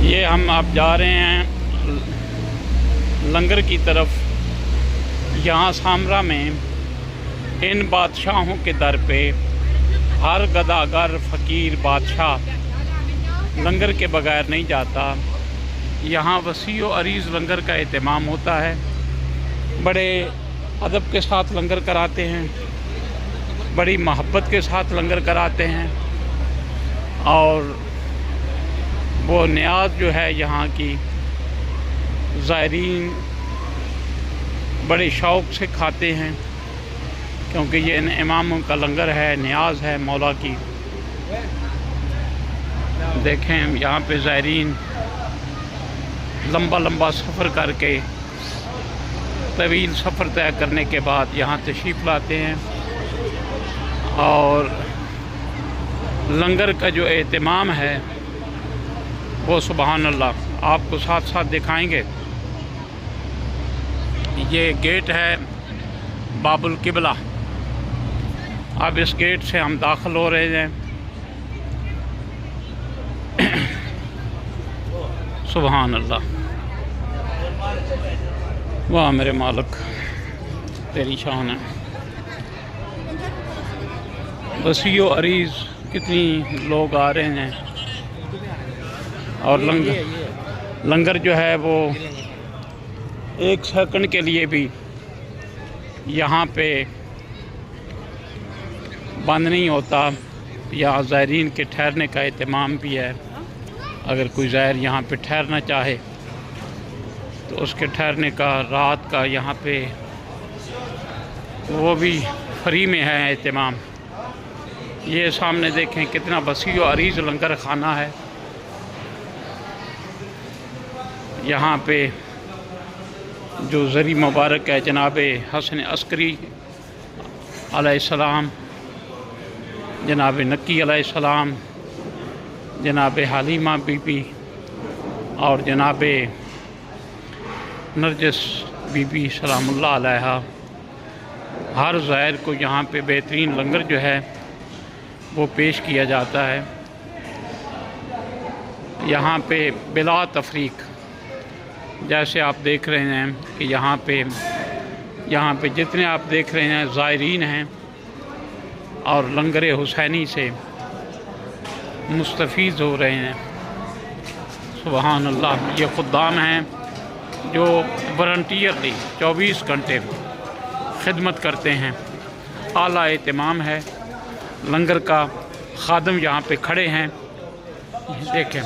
ये हम अब जा रहे हैं लंगर की तरफ। यहाँ सामरा में इन बादशाहों के दर पे हर गदागर फ़कीर बादशाह लंगर के बगैर नहीं जाता। यहाँ वसी व अरीज़ लंगर का एहतमाम होता है। बड़े अदब के साथ लंगर कराते हैं, बड़ी मोहब्बत के साथ लंगर कराते हैं। और वो नियाज़ जो है यहाँ की ज़ायरीन बड़े शौक़ से खाते हैं, क्योंकि ये इन इमामों का लंगर है, नियाज़ है मौला की। देखें यहाँ पे ज़ायरीन लंबा लंबा सफ़र करके तवील सफ़र तय करने के बाद यहाँ तशरीफ़ लाते हैं। और लंगर का जो एहतमाम है वो सुबहान अल्लाह आपको साथ साथ दिखाएंगे। ये गेट है बाबुल किबला। अब इस गेट से हम दाखिल हो रहे हैं। सुबहान अल्लाह, वाह मेरे मालिक तेरी शान है। वसी व अरीज़ कितनी लोग आ रहे हैं। और लंगर जो है वो एक सेकंड के लिए भी यहाँ पे बंद नहीं होता। यहाँ ज़ायरीन के ठहरने का एहतमाम भी है। अगर कोई ज़ायर यहाँ पे ठहरना चाहे तो उसके ठहरने का, रात का यहाँ पे वो भी फ्री में है एहतमाम। ये सामने देखें कितना वसी व अरीज़ लंगर खाना है। यहाँ पे जो ज़री मुबारक है जनाब हसन अस्करी अलैहिस्सलाम, जनाब नकी अलैहिस्सलाम, जनाब हालिमा बीबी और जनाब नरजस बीबी सलामुल्लाह अलैहा, हर ज़ायर को यहाँ पे बेहतरीन लंगर जो है वो पेश किया जाता है। यहाँ पे बिला तफरीक, जैसे आप देख रहे हैं कि यहाँ पे जितने आप देख रहे हैं ज़ायरीन हैं और लंगर हुसैनी से मुस्तफ़ीज़ हो रहे हैं। सुबहान अल्लाह, ये खुद्दाम हैं जो वॉलंटियरली 24 घंटे खिदमत करते हैं। आला एहतमाम है लंगर का। खादम यहाँ पे खड़े हैं, देखें।